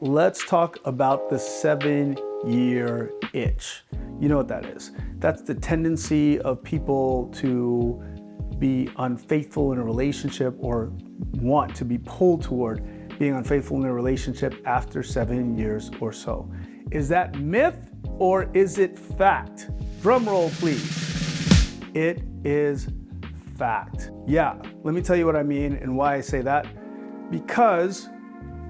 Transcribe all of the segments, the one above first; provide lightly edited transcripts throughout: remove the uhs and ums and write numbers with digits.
let's talk about the 7-year itch. You know what that is. That's the tendency of people to be unfaithful in a relationship or want to be pulled toward being unfaithful in a relationship after 7 years or so. Is that myth or is it fact? Drum roll, please. It is fact. Yeah, let me tell you what I mean and why I say that. Because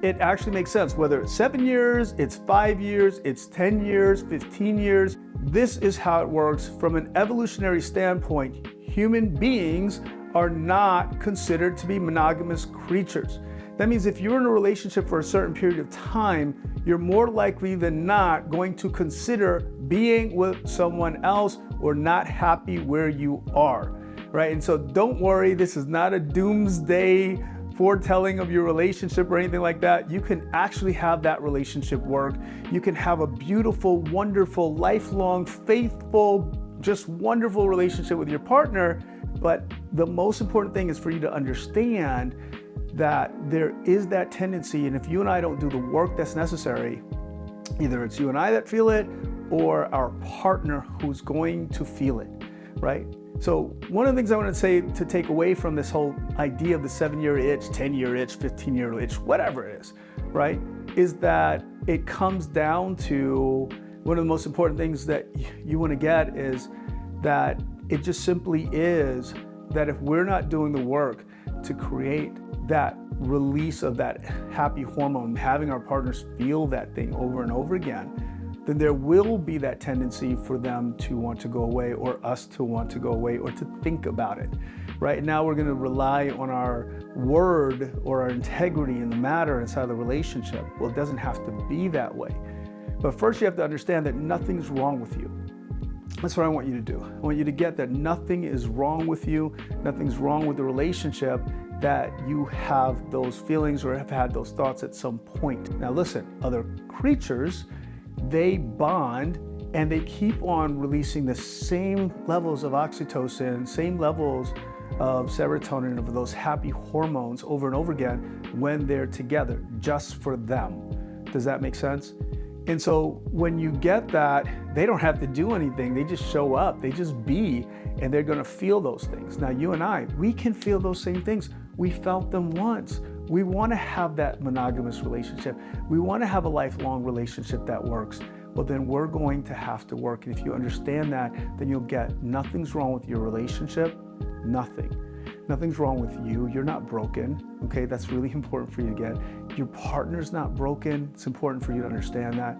it actually makes sense. Whether it's 7 years, it's 5 years, it's 10 years, 15 years. This is how it works from an evolutionary standpoint. Human beings are not considered to be monogamous creatures. That means if you're in a relationship for a certain period of time, you're more likely than not going to consider being with someone else or not happy where you are, right? And so don't worry, this is not a doomsday foretelling of your relationship or anything like that. You can actually have that relationship work. You can have a beautiful, wonderful, lifelong, faithful, just wonderful relationship with your partner. But the most important thing is for you to understand that there is that tendency, and if you and I don't do the work that's necessary, either it's you and I that feel it or our partner who's going to feel it, right? So one of the things I want to say to take away from this whole idea of the 7-year itch, 10-year itch, 15-year itch, whatever it is, right, is that it comes down to one of the most important things that you want to get is that it just simply is that if we're not doing the work to create that release of that happy hormone, having our partners feel that thing over and over again, then there will be that tendency for them to want to go away or us to want to go away or to think about it. Right now we're going to rely on our word or our integrity in the matter inside the relationship. Well, it doesn't have to be that way. But first you have to understand that nothing's wrong with you. That's what I want you to do. I want you to get that nothing is wrong with you, nothing's wrong with the relationship, that you have those feelings or have had those thoughts at some point. Now listen, other creatures, they bond and they keep on releasing the same levels of oxytocin, same levels of serotonin, of those happy hormones over and over again when they're together, just for them. Does that make sense? And so when you get that, they don't have to do anything. They just show up, they just be, and they're gonna feel those things. Now you and I, we can feel those same things. We felt them once. We wanna have that monogamous relationship. We wanna have a lifelong relationship that works. Well, then we're going to have to work. And if you understand that, then you'll get nothing's wrong with your relationship, nothing. Nothing's wrong with you. You're not broken, okay? That's really important for you to get. Your partner's not broken. It's important for you to understand that.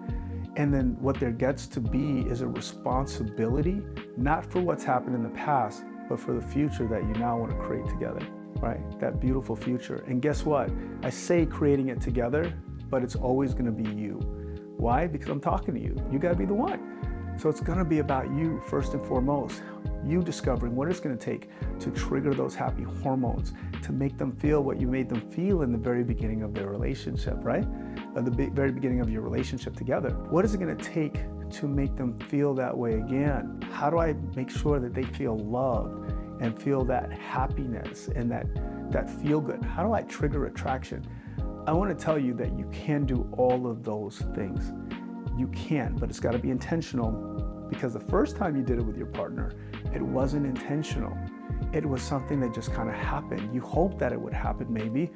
And then what there gets to be is a responsibility, not for what's happened in the past, but for the future that you now want to create together, right? That beautiful future. And guess what? I say creating it together, but it's always going to be you. Why? Because I'm talking to you. You got to be the one. So it's going to be about you first and foremost. You discovering what it's going to take to trigger those happy hormones, to make them feel what you made them feel in the very beginning of their relationship, right? At the very beginning of your relationship together. What is it going to take to make them feel that way again? How do I make sure that they feel loved and feel that happiness and that feel good? How do I trigger attraction? I want to tell you that you can do all of those things. You can, but it's got to be intentional, because the first time you did it with your partner, it wasn't intentional. It was something that just kind of happened. You hoped that it would happen maybe,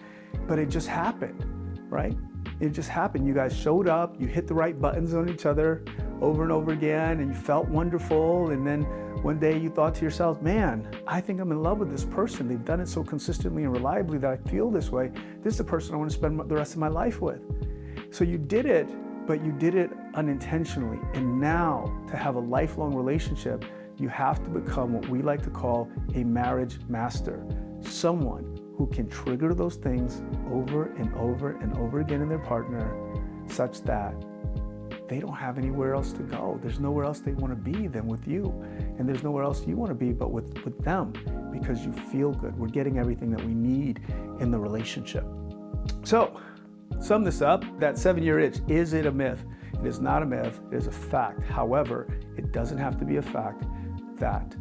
but it just happened, right? It just happened. You guys showed up, you hit the right buttons on each other over and over again, and you felt wonderful. And then one day you thought to yourself, man, I think I'm in love with this person. They've done it so consistently and reliably that I feel this way. This is the person I want to spend the rest of my life with. So you did it, but you did it unintentionally. And now to have a lifelong relationship, you have to become what we like to call a marriage master. Someone who can trigger those things over and over and over again in their partner, such that they don't have anywhere else to go. There's nowhere else they want to be than with you. And there's nowhere else you want to be but with them, because you feel good. We're getting everything that we need in the relationship. So, sum this up, that 7-year itch, is it a myth? It is not a myth, it is a fact. However, it doesn't have to be a fact that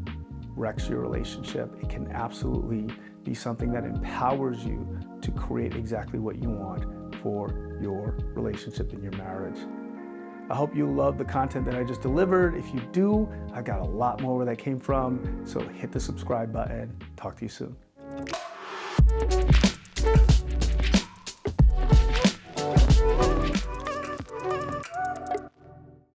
wrecks your relationship. It can absolutely be something that empowers you to create exactly what you want for your relationship and your marriage. I hope you love the content that I just delivered. If you do, I got a lot more where that came from. So hit the subscribe button. Talk to you soon.